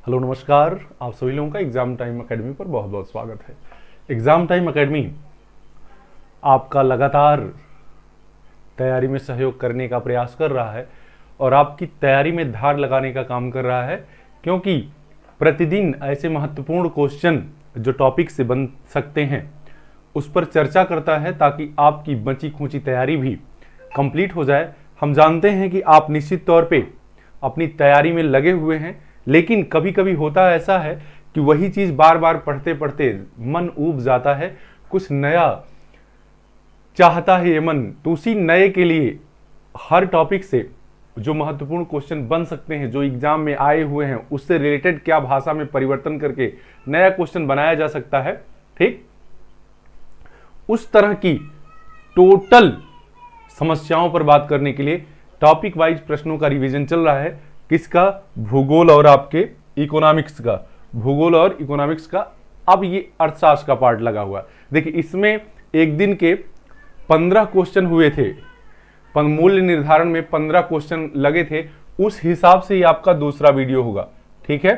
Hello नमस्कार, आप सभी लोगों का एग्जाम टाइम एकेडमी पर बहुत बहुत स्वागत है। एग्जाम टाइम एकेडमी आपका लगातार तैयारी में सहयोग करने का प्रयास कर रहा है और आपकी तैयारी में धार लगाने का काम कर रहा है, क्योंकि प्रतिदिन ऐसे महत्वपूर्ण क्वेश्चन जो टॉपिक से बन सकते हैं उस पर चर्चा करता है ताकि आपकी बची खुची तैयारी भी कंप्लीट हो जाए। हम जानते हैं कि आप निश्चित तौर पे अपनी तैयारी में लगे हुए हैं, लेकिन कभी कभी होता ऐसा है कि वही चीज़ बार बार पढ़ते पढ़ते मन ऊब जाता है, कुछ नया चाहता है ये मन। तो उसी नए के लिए हर टॉपिक से जो महत्वपूर्ण क्वेश्चन बन सकते हैं, जो एग्जाम में आए हुए हैं, उससे रिलेटेड क्या भाषा में परिवर्तन करके नया क्वेश्चन बनाया जा सकता है, ठीक उस तरह की टोटल समस्याओं पर बात करने के लिए टॉपिक वाइज प्रश्नों का रिवीजन चल रहा है। किसका? भूगोल और आपके इकोनॉमिक्स का। भूगोल और इकोनॉमिक्स का अब ये अर्थशास्त्र का पार्ट लगा हुआ। देखिए, इसमें एक दिन के 15 क्वेश्चन हुए थे, मूल्य निर्धारण में 15 क्वेश्चन लगे थे। उस हिसाब से ही आपका दूसरा वीडियो होगा, ठीक है।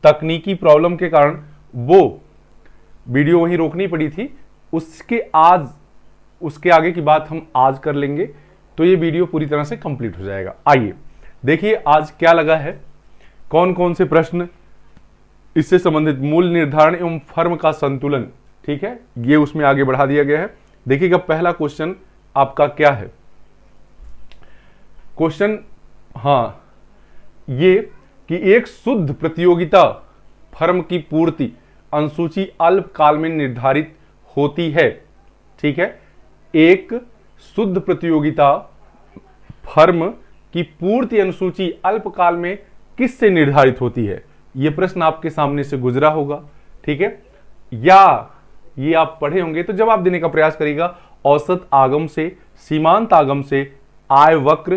तकनीकी प्रॉब्लम के कारण वो वीडियो वहीं रोकनी पड़ी थी। उसके आगे की बात हम आज कर लेंगे, तो ये वीडियो पूरी तरह से कंप्लीट हो जाएगा। आइए देखिए आज क्या लगा है, कौन कौन से प्रश्न इससे संबंधित। मूल्य निर्धारण एवं फर्म का संतुलन, ठीक है, ये उसमें आगे बढ़ा दिया गया है। देखिएगा पहला क्वेश्चन आपका क्या है। क्वेश्चन ये कि एक शुद्ध प्रतियोगिता फर्म की पूर्ति अनुसूची अल्पकाल में निर्धारित होती है, ठीक है। एक शुद्ध प्रतियोगिता फर्म की पूर्ति अनुसूची अल्पकाल में किससे निर्धारित होती है? यह प्रश्न आपके सामने से गुजरा होगा, ठीक है, या ये आप पढ़े होंगे। तो जवाब देने का प्रयास करिएगा। औसत आगम से, सीमांत आगम से, आय वक्र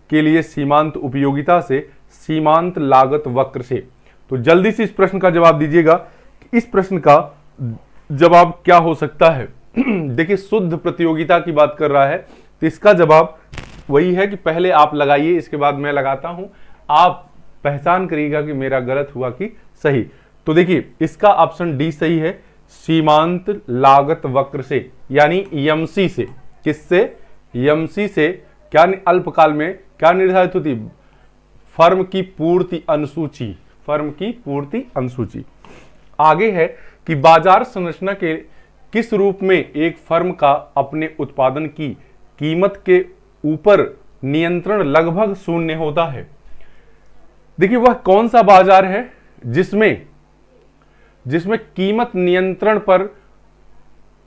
के लिए सीमांत उपयोगिता से, सीमांत लागत वक्र से। तो जल्दी से इस प्रश्न का जवाब दीजिएगा। इस प्रश्न का जवाब क्या हो सकता है? देखिए, शुद्ध प्रतियोगिता की बात कर रहा है, तो इसका जवाब वही है कि पहले आप लगाइए, इसके बाद मैं लगाता हूं, आप पहचान करिएगा कि मेरा गलत हुआ कि सही। तो देखिए, इसका ऑप्शन डी सही है, सीमांत लागत वक्र से, यानी एमसी से। किससे? एमसी से। क्या अल्पकाल में क्या निर्धारित होती? फर्म की पूर्ति अनुसूची। फर्म की पूर्ति अनुसूची। आगे है कि बाजार संरचना के किस रूप में एक फर्म का अपने उत्पादन की कीमत के ऊपर नियंत्रण लगभग शून्य होता है। देखिए, वह कौन सा बाजार है जिसमें कीमत नियंत्रण पर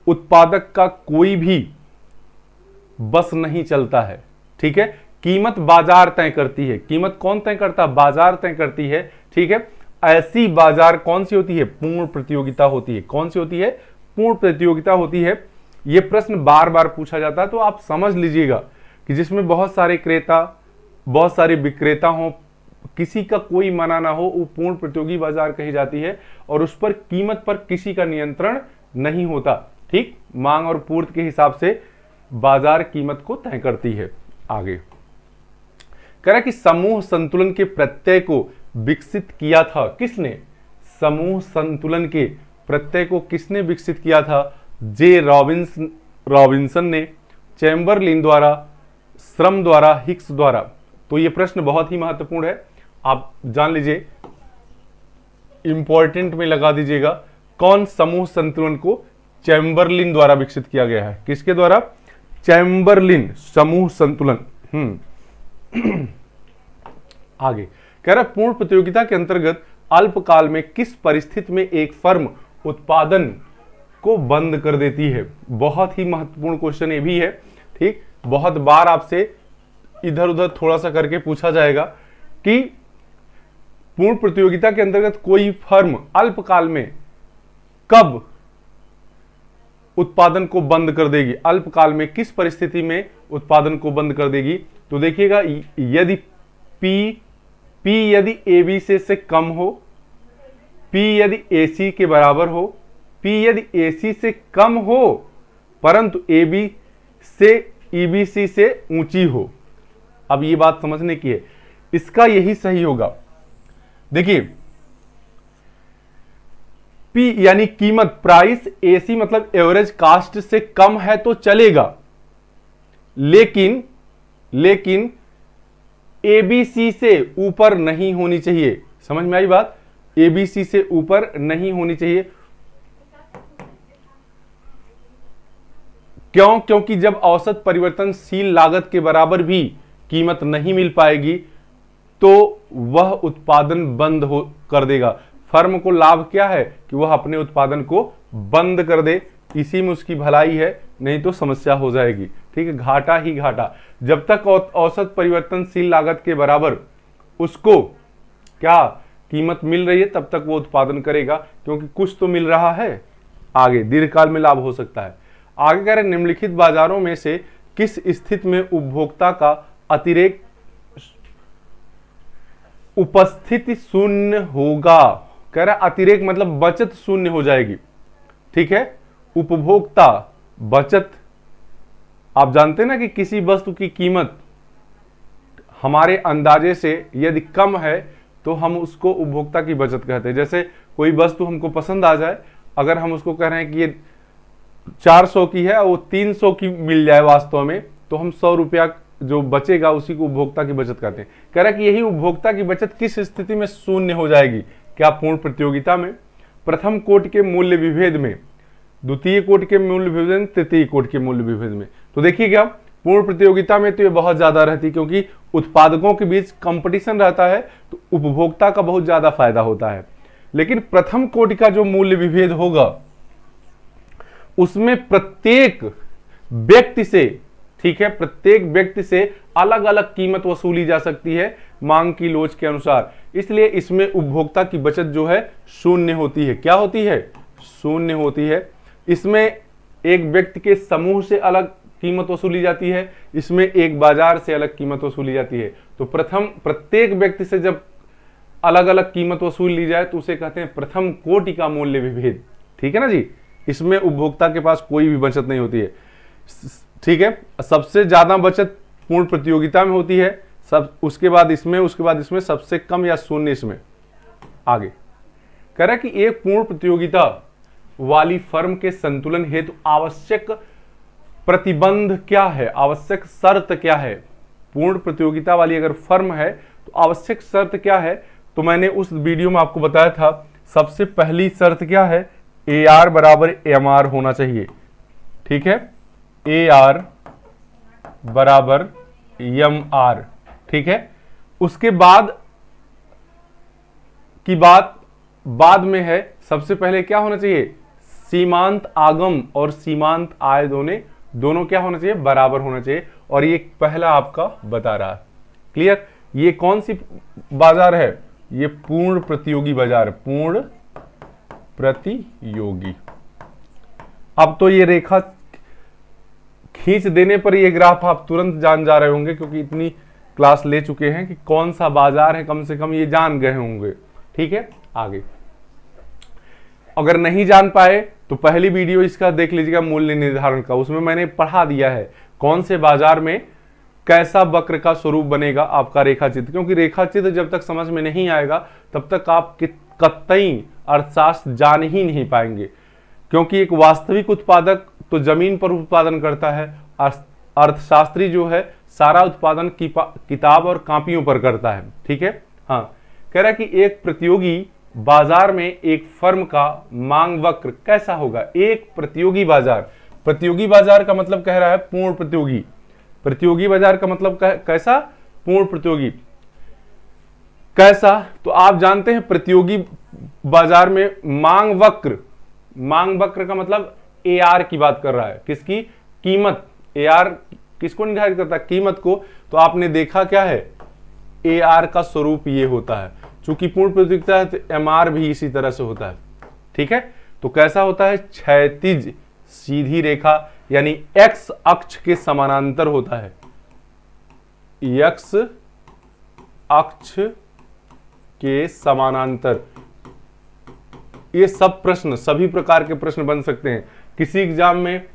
उत्पादक का कोई भी बस नहीं चलता है, ठीक है। कीमत बाजार तय करती है। कीमत कौन तय करता है? बाजार तय करती है, ठीक है। ऐसी बाजार कौन सी होती है? पूर्ण प्रतियोगिता होती है। कौन सी होती है? पूर्ण प्रतियोगिता होती है। यह प्रश्न बार बार पूछा जाता है, तो आप समझ लीजिएगा कि जिसमें बहुत सारे क्रेता, बहुत सारे विक्रेता हो, किसी का कोई मना ना हो, वो पूर्ण प्रतियोगी बाजार कही जाती है और उस पर कीमत पर किसी का नियंत्रण नहीं होता, ठीक। मांग और पूर्ति के हिसाब से बाजार कीमत को तय करती है। आगे कह रहा कि समूह संतुलन के प्रत्यय को विकसित किया था किसने? समूह संतुलन के प्रत्यय को किसने विकसित किया था? जे रॉबिन्सन ने, चैम्बरलिन द्वारा, श्रम द्वारा, हिक्स द्वारा। तो यह प्रश्न बहुत ही महत्वपूर्ण है, आप जान लीजिए, इंपॉर्टेंट में लगा दीजिएगा। कौन समूह संतुलन को चैम्बरलिन द्वारा विकसित किया गया है? किसके द्वारा? चैम्बरलिन। समूह संतुलन। आगे कह रहा पूर्ण प्रतियोगिता के अंतर्गत अल्पकाल में किस परिस्थिति में एक फर्म उत्पादन को बंद कर देती है? बहुत ही महत्वपूर्ण क्वेश्चन ये भी है, ठीक। बहुत बार आपसे इधर उधर थोड़ा सा करके पूछा जाएगा कि पूर्ण प्रतियोगिता के अंतर्गत कोई फर्म अल्पकाल में कब उत्पादन को बंद कर देगी? अल्पकाल में किस परिस्थिति में उत्पादन को बंद कर देगी? तो देखिएगा, यदि P यदि AB से कम हो, P यदि AC के बराबर हो, P यदि AC से कम हो परंतु AB से EBC से ऊंची हो। अब ये बात समझने की है, इसका यही सही होगा। देखिए, पी यानी कीमत, प्राइस, एसी मतलब एवरेज कास्ट से कम है तो चलेगा, लेकिन एबीसी से ऊपर नहीं होनी चाहिए। समझ में आई बात? एबीसी से ऊपर नहीं होनी चाहिए। क्यों? क्योंकि जब औसत परिवर्तनशील लागत के बराबर भी कीमत नहीं मिल पाएगी तो वह उत्पादन बंद कर देगा। फर्म को लाभ क्या है कि वह अपने उत्पादन को बंद कर दे, इसी में उसकी भलाई है, नहीं तो समस्या हो जाएगी। ठीक है, घाटा ही घाटा। जब तक औसत परिवर्तनशील लागत के बराबर उसको क्या कीमत मिल रही है तब तक वो उत्पादन करेगा, क्योंकि कुछ तो मिल रहा है, आगे दीर्घकाल में लाभ हो सकता है। आगे कह रहे निम्नलिखित बाजारों में से किस स्थिति में उपभोक्ता का अतिरेक उपस्थिति शून्य होगा। कह रहा अतिरेक मतलब बचत शून्य हो जाएगी। ठीक है, उपभोक्ता बचत, आप जानते हैं ना कि किसी वस्तु की कीमत हमारे अंदाजे से यदि कम है तो हम उसको उपभोक्ता की बचत कहते हैं। जैसे कोई वस्तु हमको पसंद आ जाए, अगर हम उसको कह रहे हैं कि ये 400 की है और वो 300 की मिल जाए वास्तव में, तो हम 100 रुपया जो बचेगा उसी को उपभोक्ता की बचत कहते हैं। कह रहा है कि यही उपभोक्ता की बचत किस स्थिति में शून्य हो जाएगी। क्या? पूर्ण प्रतियोगिता में, प्रथम कोट के मूल्य विभेद में, द्वितीय कोट के मूल्य विभेद में, तृतीय कोट के मूल्य विभेद में। तो देखिए क्या, पूर्ण प्रतियोगिता में तो ये बहुत ज्यादा रहती, क्योंकि उत्पादकों के बीच कंपटीशन रहता है तो उपभोक्ता का बहुत ज्यादा फायदा होता है। लेकिन प्रथम कोटि का जो मूल्य विभेद होगा उसमें प्रत्येक व्यक्ति से, ठीक है, प्रत्येक व्यक्ति से अलग अलग कीमत वसूली जा सकती है मांग की लोच के अनुसार, इसलिए इसमें उपभोक्ता की बचत जो है शून्य होती है। क्या होती है? शून्य होती है। इसमें एक व्यक्ति के समूह से अलग कीमत वसूली जाती है, इसमें एक बाजार से अलग कीमत वसूली जाती है। तो प्रत्येक व्यक्ति से जब अलग अलग कीमत वसूल ली जाए तो उसे कहते हैं प्रथम कोटि का मूल्य विभेद। ठीक है ना जी, इसमें उपभोक्ता के पास कोई भी बचत नहीं होती है। ठीक है, सबसे ज्यादा बचत पूर्ण प्रतियोगिता में होती है, सब उसके बाद इसमें सबसे कम या शून्य इसमें। आगे कह रहा है कि एक पूर्ण प्रतियोगिता वाली फर्म के संतुलन हेतु आवश्यक प्रतिबंध क्या है, आवश्यक शर्त क्या है। पूर्ण प्रतियोगिता वाली अगर फर्म है तो आवश्यक शर्त क्या है, तो मैंने उस वीडियो में आपको बताया था। सबसे पहली शर्त क्या है? AR बराबर MR होना चाहिए। ठीक है, AR बराबर MR। ठीक है, उसके बाद की बात बाद में है। सबसे पहले क्या होना चाहिए? सीमांत आगम और सीमांत आय दोनों क्या होना चाहिए? बराबर होना चाहिए। और ये पहला आपका बता रहा है। क्लियर? ये कौन सी बाजार है? ये पूर्ण प्रतियोगी बाजार, पूर्ण प्रतियोगी। अब तो ये रेखा खींच देने पर ये ग्राफ आप तुरंत जान जा रहे होंगे, क्योंकि इतनी क्लास ले चुके हैं कि कौन सा बाजार है, कम से कम ये जान गए होंगे। ठीक है, आगे अगर नहीं जान पाए तो पहली वीडियो इसका देख लीजिएगा, मूल्य निर्धारण का। उसमें मैंने पढ़ा दिया है कौन से बाजार में कैसा वक्र का स्वरूप बनेगा आपका रेखाचित्र। क्योंकि रेखाचित्र जब तक समझ में नहीं आएगा तब तक आप कतई अर्थशास्त्र जान ही नहीं पाएंगे। क्योंकि एक वास्तविक उत्पादक तो जमीन पर उत्पादन करता है, अर्थशास्त्री जो है सारा उत्पादन किताब और कॉपियों पर करता है। ठीक है, हाँ, कह रहा है कि एक प्रतियोगी बाजार में एक फर्म का मांग वक्र कैसा होगा। एक प्रतियोगी बाजार, प्रतियोगी बाजार का मतलब कह रहा है पूर्ण प्रतियोगी। प्रतियोगी बाजार का मतलब कैसा? पूर्ण प्रतियोगी। कैसा? तो आप जानते हैं प्रतियोगी बाजार में मांग वक्र का मतलब AR की बात कर रहा है। किसकी? कीमत। AR किसको निर्धारित करता है? कीमत को। तो आपने देखा क्या है? AR का स्वरूप ये होता है। चूंकि पूर्ण प्रतियोगिता है तो MR भी इसी तरह से होता है। ठीक है, तो कैसा होता है? क्षैतिज सीधी रेखा, यानी X अक्ष के समानांतर होता है। X अक्ष के समानांतर। ये सब प्रश्न, सभी प्रकार के प्रश्न बन सकते हैं। किसी एग्जाम में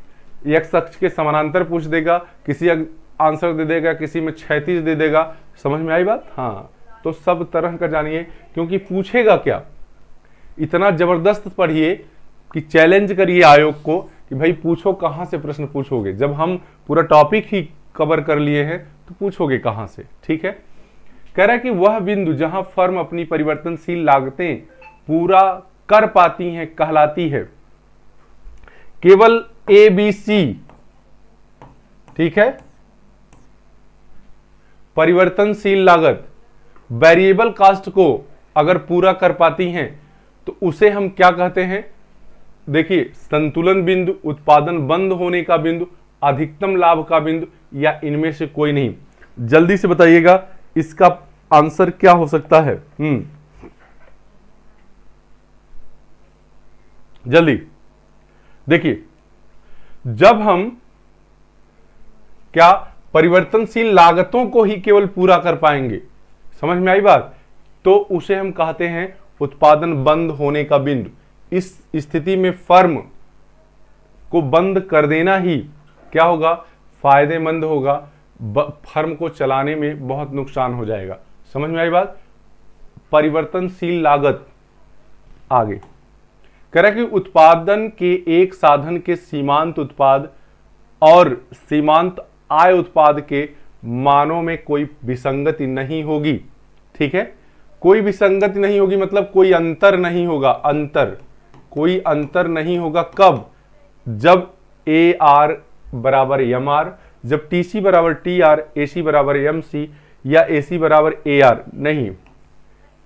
X अक्ष के समानांतर पूछ देगा, किसी आंसर दे देगा, किसी में क्षैतिज दे देगा। समझ में आई बात? हाँ, तो सब तरह का जानिए, क्योंकि पूछेगा क्या? इतना जबरदस्त पढ़िए कि चैलेंज करिए आयोग को कि भाई पूछो कहां से प्रश्न पूछोगे। जब हम पूरा टॉपिक ही कवर कर लिए हैं तो पूछोगे कहां से। ठीक है, कह रहा है कि वह बिंदु जहां फर्म अपनी परिवर्तनशील लागतें पूरा कर पाती हैं कहलाती है केवल ABC। ठीक है, परिवर्तनशील लागत वेरिएबल कास्ट को अगर पूरा कर पाती हैं तो उसे हम क्या कहते हैं। देखिए, संतुलन बिंदु, उत्पादन बंद होने का बिंदु, अधिकतम लाभ का बिंदु, या इनमें से कोई नहीं। जल्दी से बताइएगा इसका आंसर क्या हो सकता है। जल्दी देखिए, जब हम क्या परिवर्तनशील लागतों को ही केवल पूरा कर पाएंगे, समझ में आई बात, तो उसे हम कहते हैं उत्पादन बंद होने का बिंदु। इस स्थिति में फर्म को बंद कर देना ही क्या होगा, फायदेमंद होगा, फर्म को चलाने में बहुत नुकसान हो जाएगा। समझ में आई बात। परिवर्तनशील लागत आगे कह रहा है कि उत्पादन के एक साधन के सीमांत उत्पाद और सीमांत आय उत्पाद के मानों में कोई विसंगति नहीं होगी। ठीक है, कोई विसंगति नहीं होगी मतलब कोई अंतर नहीं होगा। कोई अंतर नहीं होगा कब, जब AR बराबर MR, जब TC बराबर TR, AC बराबर MC या AC बराबर AR नहीं।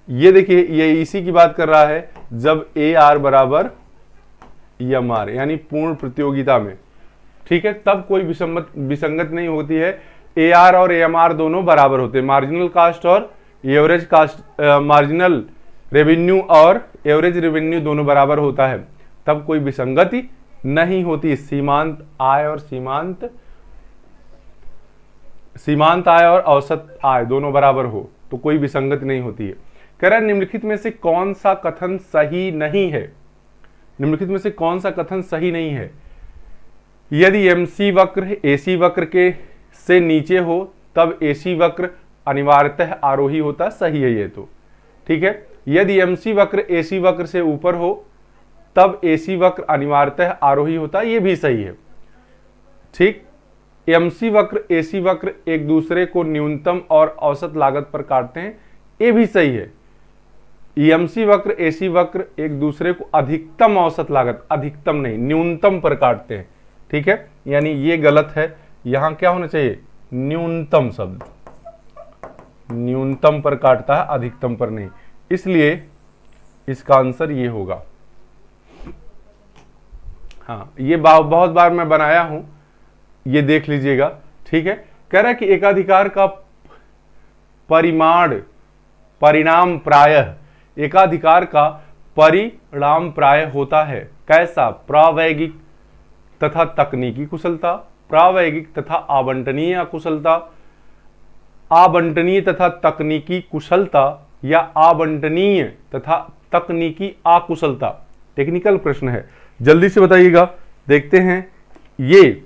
ये देखिए, ये इसी की बात कर रहा है जब AR बराबर MR यानी पूर्ण प्रतियोगिता में। ठीक है, तब कोई विसंगत नहीं होती है। AR और AMR दोनों बराबर होते हैं। मार्जिनल कास्ट और एवरेज कास्ट, मार्जिनल रेवेन्यू और एवरेज रेवेन्यू दोनों बराबर होता है, तब कोई विसंगति नहीं होती। सीमांत आय और औसत आय दोनों बराबर हो तो कोई विसंगति नहीं होती है। कह रहा है निम्नलिखित में से कौन सा कथन सही नहीं है। निम्नलिखित में से कौन सा कथन सही नहीं है। यदि MC वक्र AC वक्र के से नीचे हो तब AC वक्र अनिवार्यतः आरोही होता। सही है ये तो। ठीक है, यदि MC वक्र AC वक्र से ऊपर हो तब AC वक्र अनिवार्यतः आरोही होता। ये भी सही है। ठीक, MC वक्र AC वक्र एक दूसरे को न्यूनतम और औसत लागत पर काटते हैं। ये भी सही है। MC वक्र AC वक्र एक दूसरे को अधिकतम औसत लागत, अधिकतम नहीं न्यूनतम पर काटते हैं। ठीक है, यानी ये गलत है। यहां क्या होना चाहिए, न्यूनतम शब्द, न्यूनतम पर काटता है, अधिकतम पर नहीं। इसलिए इसका आंसर ये होगा। हाँ, ये बहुत बार मैं बनाया हूं, ये देख लीजिएगा। ठीक है, कह रहा है कि एकाधिकार का परिणाम प्रायः, एकाधिकार का परिणाम प्रायः होता है कैसा, प्रावैगिक तथा तकनीकी कुशलता, प्रावैगिक तथा आवंटनीय कुशलता, आवंटनीय तथा तकनीकी कुशलता, या आवंटनीय तथा तकनीकी अकुशलता। टेक्निकल प्रश्न है, जल्दी से बताइएगा। देखते हैं ये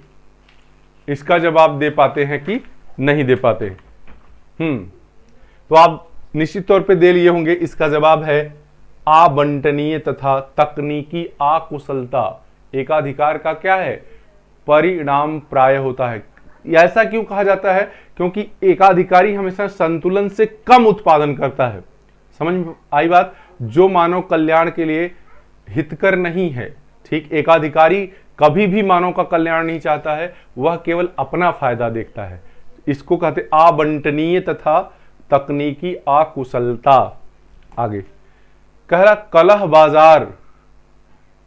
इसका जवाब दे पाते हैं कि नहीं दे पाते। तो आप निश्चित तौर पे दे लिए होंगे। इसका जवाब है आवंटनीय तथा तकनीकी अकुशलता। एकाधिकार का क्या है, परिणाम प्राय होता है। ऐसा क्यों कहा जाता है, क्योंकि एकाधिकारी हमेशा संतुलन से कम उत्पादन करता है। समझ में आई बात, जो मानव कल्याण के लिए हितकर नहीं है। ठीक, एकाधिकारी कभी भी मानव का कल्याण नहीं चाहता है, वह केवल अपना फायदा देखता है। इसको कहते आवंटनीय तथा तकनीकी अकुशलता। आगे कह रहा कलह बाजार,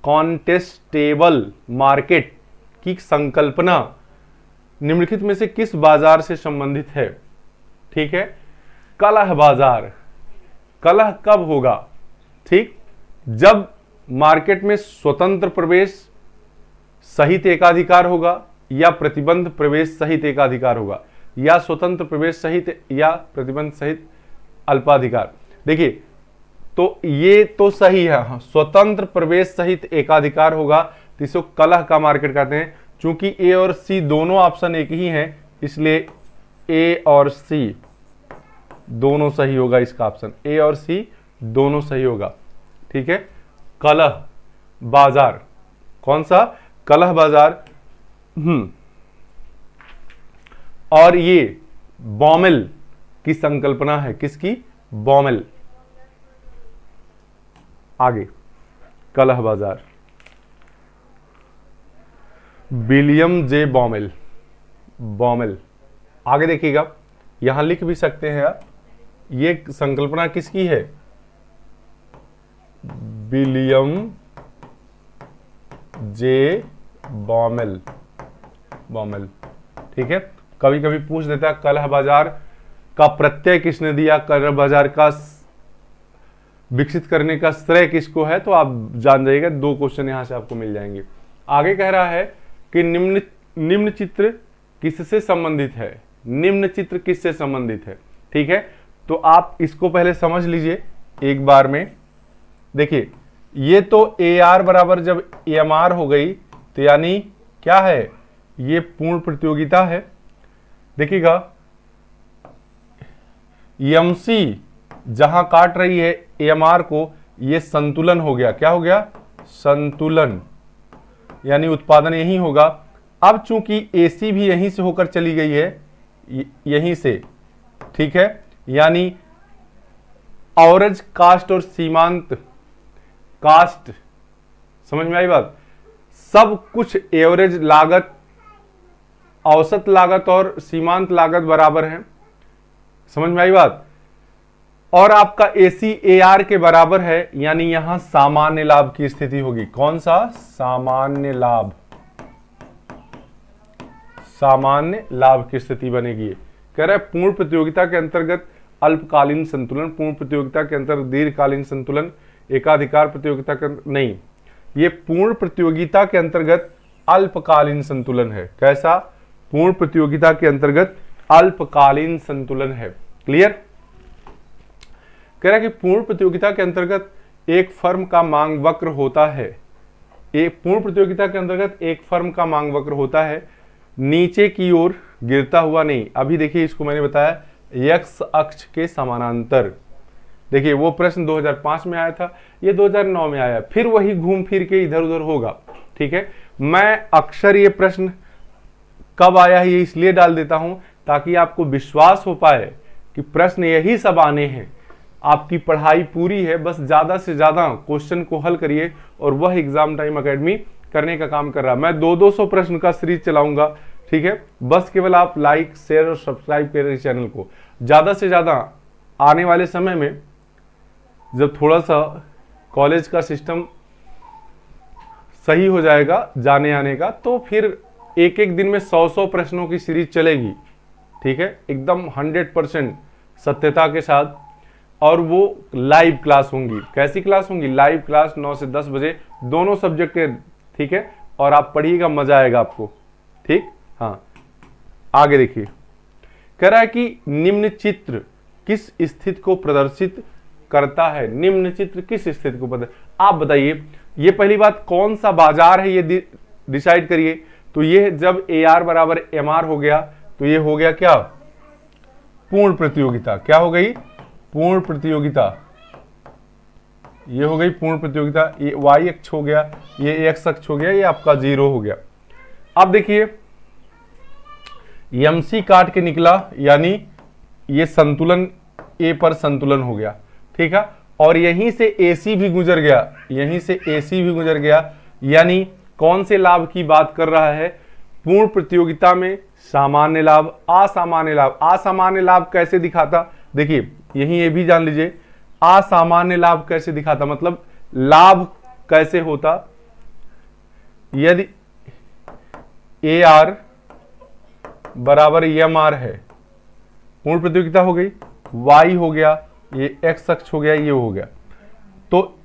कॉन्टेस्टेबल मार्केट की संकल्पना निम्नलिखित में से किस बाजार से संबंधित है। ठीक है, कलह बाजार, कलह कब होगा, ठीक, जब मार्केट में स्वतंत्र प्रवेश सहित एकाधिकार होगा, या प्रतिबंध प्रवेश सहित एकाधिकार होगा, या स्वतंत्र प्रवेश सहित या प्रतिबंध सहित अल्पाधिकार। देखिए, तो ये तो सही है, हाँ, स्वतंत्र प्रवेश सहित एकाधिकार होगा तो इसको कलह का मार्केट कहते हैं। चूंकि ए और सी दोनों ऑप्शन एक ही हैं, इसलिए ए और सी दोनों सही होगा। इसका ऑप्शन ए और सी दोनों सही होगा। ठीक है, कलह बाजार, कौन सा? कलह बाजार। और ये बॉमेल की संकल्पना है, किसकी? बॉमेल। आगे कलह बाजार, विलियम जे बॉमेल, बॉमेल। आगे देखिएगा, यहां लिख भी सकते हैं आप, ये संकल्पना किसकी है? William J Baumol, Baumol. ठीक है, कभी कभी पूछ देता है कलह बाजार का प्रत्यय किसने दिया, कलह बाजार का विकसित करने का श्रेय किसको है, तो आप जान जाइएगा, 2 क्वेश्चन यहां से आपको मिल जाएंगे। आगे कह रहा है कि निम्न चित्र किससे संबंधित है, निम्न चित्र किससे संबंधित है। ठीक है, तो आप इसको पहले समझ लीजिए एक बार में। देखिए, ये तो ए आर बराबर जब एम आर हो गई तो यानी क्या है? ये पूर्ण प्रतियोगिता है। देखिएगा, एमसी जहां काट रही है एमआर को, ये संतुलन हो गया। क्या हो गया? संतुलन, यानी उत्पादन यही होगा। अब चूंकि एसी भी यहीं से होकर चली गई है, यहीं से, ठीक है, यानी औरज कास्ट और सीमांत कास्ट, समझ में आई बात? सब कुछ एवरेज लागत, औसत लागत और सीमांत लागत बराबर है, समझ में आई बात? और आपका एसी एआर के बराबर है, यानी यहां सामान्य लाभ की स्थिति होगी। कौन सा? सामान्य लाभ, सामान्य लाभ की स्थिति बनेगी। कह रहा है पूर्ण प्रतियोगिता के अंतर्गत अल्पकालीन संतुलन, पूर्ण प्रतियोगिता के अंतर्गत दीर्घकालीन संतुलन, एकाधिकार प्रतियोगिता के नहीं, ये पूर्ण प्रतियोगिता के अंतर्गत अल्पकालीन संतुलन है। कैसा? पूर्ण प्रतियोगिता के अंतर्गत अल्पकालीन संतुलन है। क्लियर? कह रहा है कि पूर्ण प्रतियोगिता के अंतर्गत एक फर्म का मांग वक्र होता है, एक पूर्ण प्रतियोगिता के अंतर्गत एक फर्म का मांग वक्र होता है, नीचे की ओर गिरता हुआ नहीं। अभी देखिए, इसको मैंने बताया एक्स अक्ष के समानांतर। देखिए, वो प्रश्न 2005 में आया था, ये 2009 में आया, फिर वही घूम फिर के इधर उधर होगा। ठीक है, मैं अक्सर ये प्रश्न कब आया है ये इसलिए डाल देता हूं ताकि आपको विश्वास हो पाए कि प्रश्न यही सब आने हैं। आपकी पढ़ाई पूरी है, बस ज्यादा से ज्यादा क्वेश्चन को हल करिए, और वह एग्जाम टाइम एकेडमी करने का काम कर रहा है। मैं 200 प्रश्न का सीरीज चलाऊंगा। ठीक है, बस केवल आप लाइक, शेयर और सब्सक्राइब करें चैनल को। ज्यादा से ज्यादा आने वाले समय में जब थोड़ा सा कॉलेज का सिस्टम सही हो जाएगा जाने आने का, तो फिर एक एक दिन में 100 प्रश्नों की सीरीज चलेगी। ठीक है, एकदम 100% सत्यता के साथ, और वो लाइव क्लास होंगी। कैसी क्लास होंगी? लाइव क्लास 9 से 10 बजे, दोनों सब्जेक्ट के। ठीक है, और आप पढ़िएगा, मजा आएगा आपको। ठीक, हाँ, आगे देखिए, कह रहा है कि निम्न चित्र किस स्थिति को प्रदर्शित करता है? निम्न चित्र किस स्थिति को प्रदर्शित, आप बताइए। ये पहली बात, कौन सा बाजार है ये डिसाइड करिए। तो ये जब ए आर बराबर एम आर हो गया, तो ये हो गया क्या? पूर्ण प्रतियोगिता। क्या हो गई? पूर्ण प्रतियोगिता। ये हो गई पूर्ण प्रतियोगिता। ये वाई अक्ष हो गया, ये एक्स अक्ष हो गया, ये आपका 0 हो गया। अब देखिए, एमसी काट के निकला, यानी ये संतुलन ए पर संतुलन हो गया। ठीक है, और यहीं से एसी भी गुजर गया, यहीं से एसी भी गुजर गया, यानी कौन से लाभ की बात कर रहा है? पूर्ण प्रतियोगिता में सामान्य लाभ, असामान्य लाभ। असामान्य लाभ कैसे दिखाता? देखिए, यही ये भी जान लीजिए, असामान्य लाभ कैसे दिखाता, मतलब लाभ कैसे होता? यदि ए आर बराबर एम आर है, पूर्ण प्रतियोगिता हो गई, वाई हो गया, ये एक्स अक्ष हो गया, ये हो गया, तो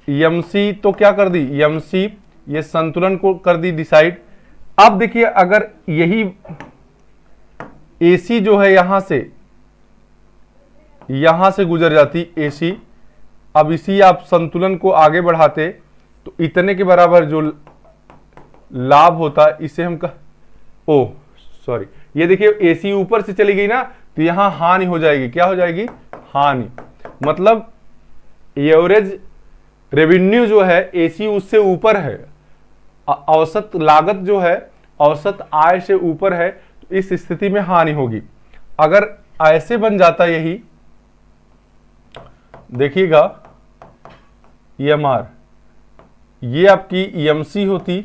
एमसी तो क्या कर दी? एमसी ये संतुलन को कर दी डिसाइड। अब देखिए, अगर यही एसी जो है यहां से गुजर जाती एसी, अब इसी आप संतुलन को आगे बढ़ाते तो इतने के बराबर जो लाभ होता, इसे हम सॉरी, ये देखिए एसी ऊपर से चली गई ना, तो यहां हानि हो जाएगी। क्या हो जाएगी? हानि। मतलब एवरेज रेवेन्यू जो है एसी उससे ऊपर है, औसत लागत जो है औसत आय से ऊपर है, तो इस स्थिति में हानि होगी। अगर ऐसे बन जाता यही, देखिएगा EMR, ये आपकी EMC होती,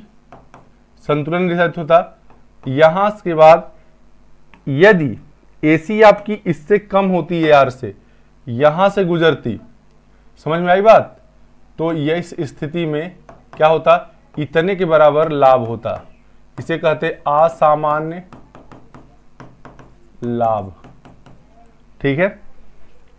संतुलन रिसर्च होता। यहां के बाद यदि AC आपकी इससे कम होती है AR से, यहां से गुजरती, समझ में आई बात, तो यह इस स्थिति में क्या होता, इतने के बराबर लाभ होता। इसे कहते असामान्य लाभ। ठीक है,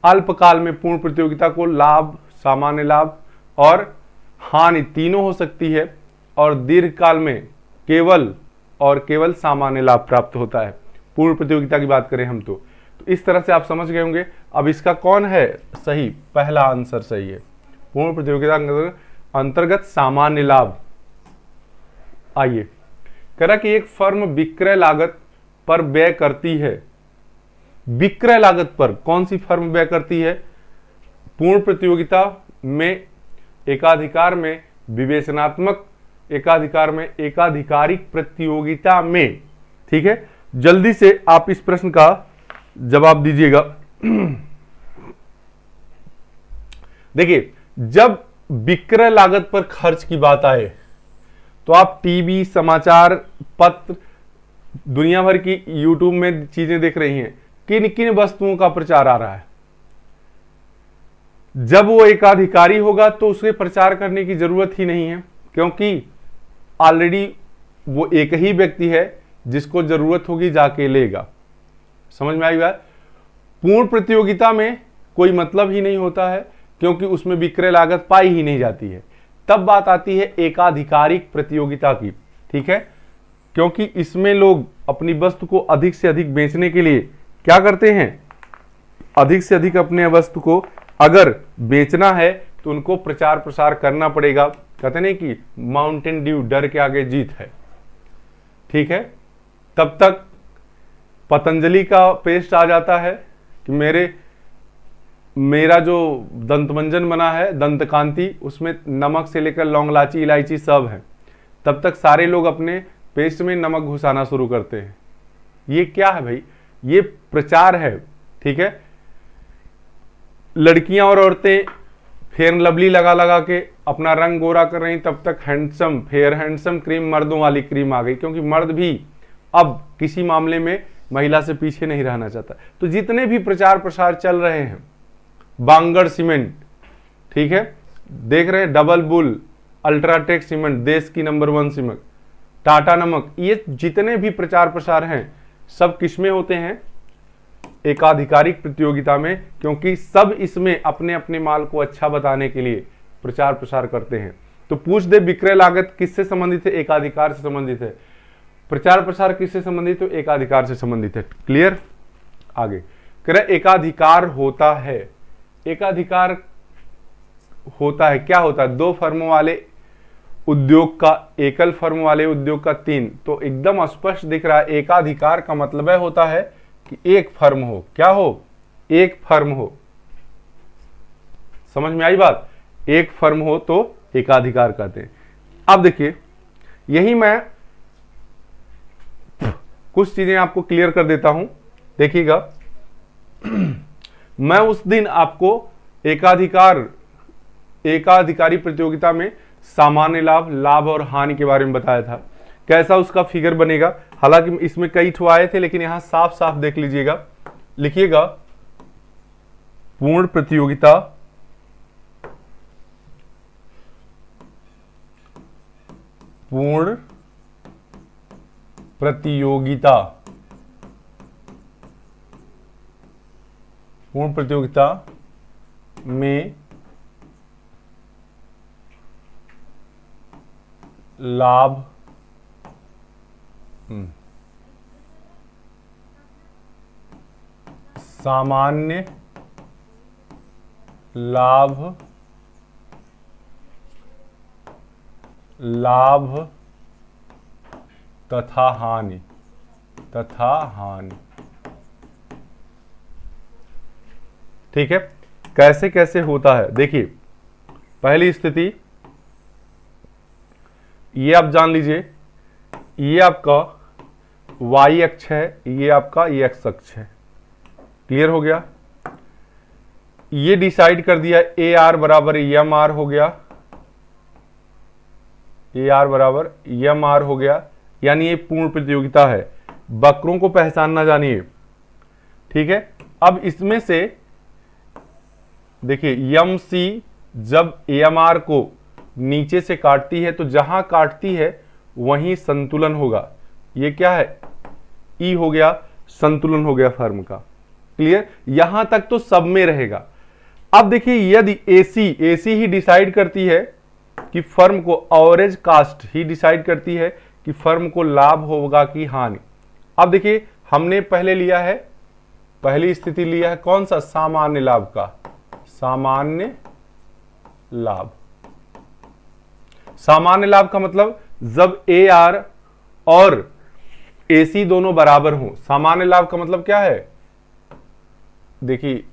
अल्पकाल में पूर्ण प्रतियोगिता को लाभ, सामान्य लाभ और हानि तीनों हो सकती है, और दीर्घकाल में केवल और केवल सामान्य लाभ प्राप्त होता है। पूर्ण प्रतियोगिता की बात करें हम तो इस तरह से आप समझ गए होंगे। अब इसका कौन है सही, पहला आंसर सही है। पूर्ण प्रतियोगिता अंतर्गत सामान्य लाभ। आइए, कह रहा कि एक फर्म विक्रय लागत पर व्यय करती है। विक्रय लागत पर कौन सी फर्म व्यय करती है? पूर्ण प्रतियोगिता में, एकाधिकार में, विवेचनात्मक एकाधिकार में, एकाधिकारिक प्रतियोगिता में। ठीक है, जल्दी से आप इस प्रश्न का जवाब दीजिएगा। देखिए, जब विक्रय लागत पर खर्च की बात आए तो आप टीवी, समाचार पत्र, दुनिया भर की यूट्यूब में चीजें देख रही हैं, किन किन वस्तुओं का प्रचार आ रहा है। जब वो एकाधिकारी होगा तो उसे प्रचार करने की जरूरत ही नहीं है, क्योंकि ऑलरेडी वो एक ही व्यक्ति है, जिसको जरूरत होगी जाके लेगा। समझ में आई बात? पूर्ण प्रतियोगिता में कोई मतलब ही नहीं होता है, क्योंकि उसमें विक्रय लागत पाई ही नहीं जाती है। तब बात आती है एकाधिकारिक प्रतियोगिता की। ठीक है, क्योंकि इसमें लोग अपनी वस्तु को अधिक से अधिक बेचने के लिए क्या करते हैं, अधिक से अधिक अपने वस्तु को अगर बेचना है तो उनको प्रचार प्रसार करना पड़ेगा। कहते नहीं कि माउंटेन ड्यू, डर के आगे जीत है। ठीक है, तब तक पतंजलि का पेस्ट आ जाता है कि मेरा जो दंतमंजन बना है दंतकांति, उसमें नमक से लेकर लौंग, इलायची, इलायची सब है। तब तक सारे लोग अपने पेस्ट में नमक घुसाना शुरू करते हैं। ये क्या है भाई? ये प्रचार है। ठीक है, लड़कियां और औरतें फेयर एंड लवली लगा लगा के अपना रंग गोरा कर रही, तब तक हैंडसम, फेयर हैंडसम क्रीम, मर्दों वाली क्रीम आ गई, क्योंकि मर्द भी अब किसी मामले में महिला से पीछे नहीं रहना चाहता। तो जितने भी प्रचार प्रसार चल रहे हैं, बांगड़ सीमेंट, ठीक है, देख रहे हैं, डबल बुल, अल्ट्राटेक सीमेंट, देश की नंबर 1 सीमेंट, टाटा नमक, ये जितने भी प्रचार प्रसार हैं सब किसमें होते हैं? एकाधिकारिक प्रतियोगिता में, क्योंकि सब इसमें अपने अपने माल को अच्छा बताने के लिए प्रचार प्रसार करते हैं। तो पूछ दे विक्रय लागत किससे संबंधित है? एकाधिकार से संबंधित है। प्रचार प्रसार किससे संबंधित है? तो एकाधिकार से संबंधित है। क्लियर? आगे कह रहे एकाधिकार होता है। एकाधिकार होता है, क्या होता है? 2 फर्मों वाले उद्योग का, एकल फर्म वाले उद्योग का 3। तो एकदम स्पष्ट दिख रहा है, एकाधिकार का मतलब होता है कि एक फर्म हो। क्या हो? एक फर्म हो। समझ में आई बात? एक फर्म हो तो एकाधिकार कहते हैं। अब देखिए, यही मैं कुछ चीजें आपको क्लियर कर देता हूं, देखिएगा। मैं उस दिन आपको एकाधिकारी प्रतियोगिता में सामान्य लाभ, लाभ और हानि के बारे में बताया था, कैसा उसका फिगर बनेगा। हालांकि इसमें कई ठो आए थे, लेकिन यहां साफ साफ देख लीजिएगा, लिखिएगा पूर्ण प्रतियोगिता पूर्ण प्रतियोगिता पूर्ण प्रतियोगिता में लाभ सामान्य लाभ, लाभ तथा हानि, ठीक है। कैसे कैसे होता है देखिए, पहली स्थिति ये आप जान लीजिए, ये आपका y अक्ष है, ये आपका x अक्ष है। क्लियर हो गया? ये डिसाइड कर दिया ए आर बराबर एम आर हो गया, ए आर बराबर एम आर हो गया, यानी ये पूर्ण प्रतियोगिता है। वक्रों को पहचानना जानिए, ठीक है। अब इसमें से देखिए एम सी जब एम आर को नीचे से काटती है तो जहां काटती है वहीं संतुलन होगा। ये क्या है? ई हो गया, संतुलन हो गया फर्म का। क्लियर? यहां तक तो सब में रहेगा। अब देखिए यदि एसी ही डिसाइड करती है कि फर्म को, एवरेज कास्ट ही डिसाइड करती है कि फर्म को लाभ होगा कि हानि। अब देखिए हमने पहले लिया है, पहली स्थिति लिया है कौन सा? सामान्य लाभ का, सामान्य लाभ। सामान्य लाभ का मतलब जब ए आर और एसी दोनों बराबर हों। सामान्य लाभ का मतलब क्या है? देखिए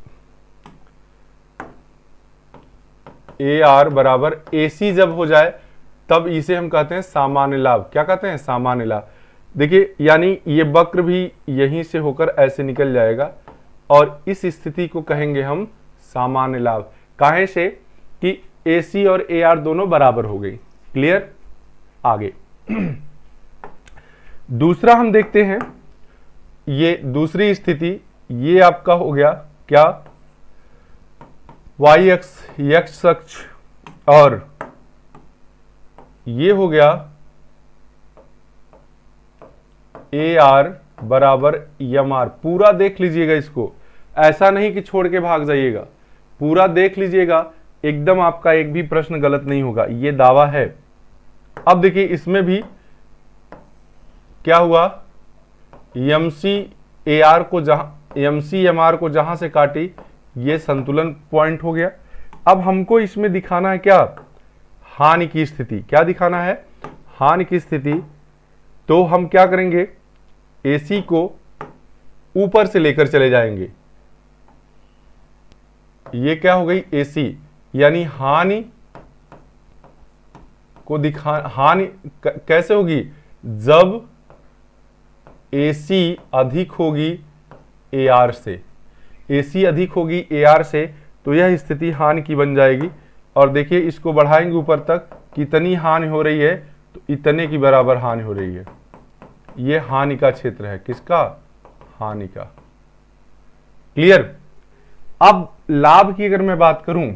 ए आर बराबर एसी जब हो जाए तब इसे हम कहते हैं सामान्य लाभ। क्या कहते हैं? सामान्य लाभ। देखिए यानी ये वक्र भी यहीं से होकर ऐसे निकल जाएगा और इस स्थिति को कहेंगे हम सामान्य लाभ। काहे से? कि एसी और ए आर दोनों बराबर हो गई। क्लियर? आगे दूसरा हम देखते हैं, ये दूसरी स्थिति, ये आपका हो गया क्या? वाई एक्स अक्ष और ये हो गया ए आर बराबर एम आर। पूरा देख लीजिएगा इसको, ऐसा नहीं कि छोड़ के भाग जाइएगा, पूरा देख लीजिएगा, एकदम आपका एक भी प्रश्न गलत नहीं होगा, ये दावा है। अब देखिए इसमें भी क्या हुआ? एमसी ए आर को जहां, एमसी एम आर को जहां से काटी ये संतुलन पॉइंट हो गया। अब हमको इसमें दिखाना है क्या? हानि की स्थिति। क्या दिखाना है? हानि की स्थिति। तो हम क्या करेंगे? एसी को ऊपर से लेकर चले जाएंगे। ये क्या हो गई? एसी, यानी हानि को हानि कैसे होगी? जब एसी अधिक होगी ए आर से, एसी अधिक होगी ए आर से, तो यह स्थिति हानि की बन जाएगी। और देखिए इसको बढ़ाएंगे ऊपर तक, कितनी हानि हो रही है? तो इतने की बराबर हानि हो रही है। ये हानि का क्षेत्र है। किसका? हानि का। क्लियर? अब लाभ की अगर मैं बात करूं,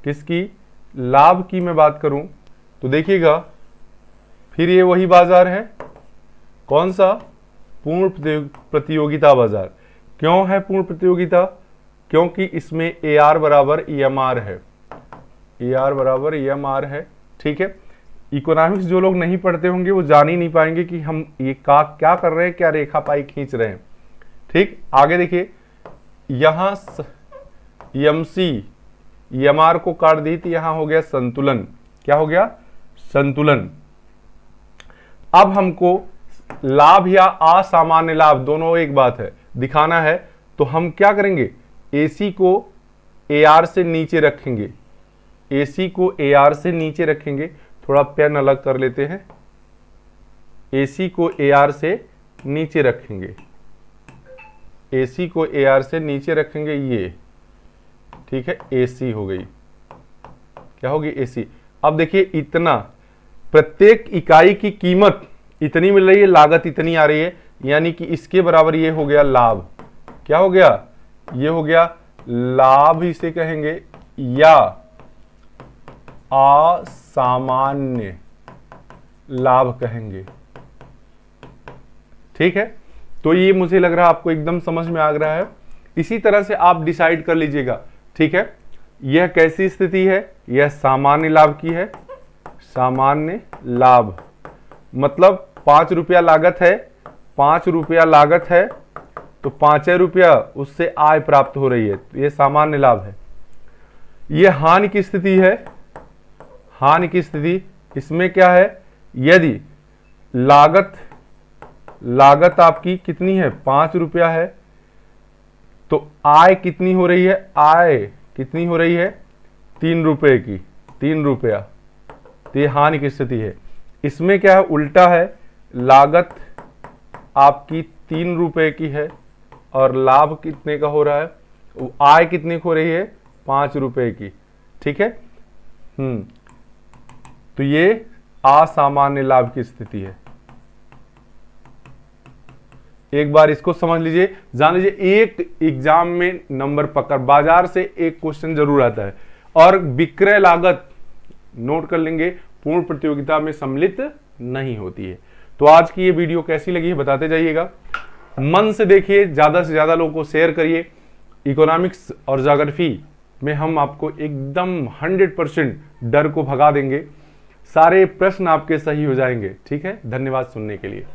किसकी? लाभ की मैं बात करूं तो देखिएगा फिर ये वही बाजार है। कौन सा? पूर्ण प्रतियोगिता बाजार। क्यों है पूर्ण प्रतियोगिता? क्योंकि इसमें ए आर बराबर एम आर है, ए आर बराबर एम आर है। ठीक है, इकोनॉमिक्स जो लोग नहीं पढ़ते होंगे वो जान ही नहीं पाएंगे कि हम ये क्या कर रहे हैं, क्या रेखा पाई खींच रहे हैं। ठीक, आगे देखिए, यहां एमसी एम आर को काट दी तो यहां हो गया संतुलन। क्या हो गया? संतुलन। अब हमको लाभ या असामान्य लाभ, दोनों एक बात है, दिखाना है, तो हम क्या करेंगे? एसी को ए आर से नीचे रखेंगे, एसी को ए आर से नीचे रखेंगे। थोड़ा पेन अलग कर लेते हैं। एसी को ए आर से नीचे रखेंगे, एसी को ए आर से नीचे रखेंगे, ये ठीक है, एसी हो गई। क्या होगी? एसी। अब देखिए इतना, प्रत्येक इकाई की कीमत इतनी मिल रही है, लागत इतनी आ रही है, यानी कि इसके बराबर ये हो गया लाभ। क्या हो गया? ये हो गया लाभ, इसे कहेंगे, या असामान्य लाभ कहेंगे। ठीक है, तो ये मुझे लग रहा है आपको एकदम समझ में आ रहा है। इसी तरह से आप डिसाइड कर लीजिएगा। ठीक है, यह कैसी स्थिति है? यह सामान्य लाभ की है। सामान्य लाभ मतलब 5 रुपया लागत है, 5 रुपया लागत है तो 5 रुपया उससे आय प्राप्त हो रही है, तो यह सामान्य लाभ है। यह हानि की स्थिति है। हानि की स्थिति, इसमें क्या है? यदि लागत आपकी कितनी है? 5 रुपया है, तो आय कितनी हो रही है? आय कितनी हो रही है? ₹3 की, ₹3, तो ये हानि की स्थिति है। इसमें क्या है, उल्टा है, लागत आपकी ₹3 की है और लाभ कितने का हो रहा है, आय कितने की हो रही है, ₹5 की। ठीक है, तो ये असामान्य लाभ की स्थिति है। एक बार इसको समझ लीजिए, जान लीजिए, एक एग्जाम में नंबर पकड़, बाजार से एक क्वेश्चन जरूर आता है। और विक्रय लागत नोट कर लेंगे, पूर्ण प्रतियोगिता में सम्मिलित नहीं होती है। तो आज की ये वीडियो कैसी लगी है बताते जाइएगा, मन से देखिए, ज्यादा से ज्यादा लोगों को शेयर करिए। इकोनॉमिक्स और ज्योग्राफी में हम आपको एकदम 100% डर को भगा देंगे, सारे प्रश्न आपके सही हो जाएंगे। ठीक है, धन्यवाद सुनने के लिए।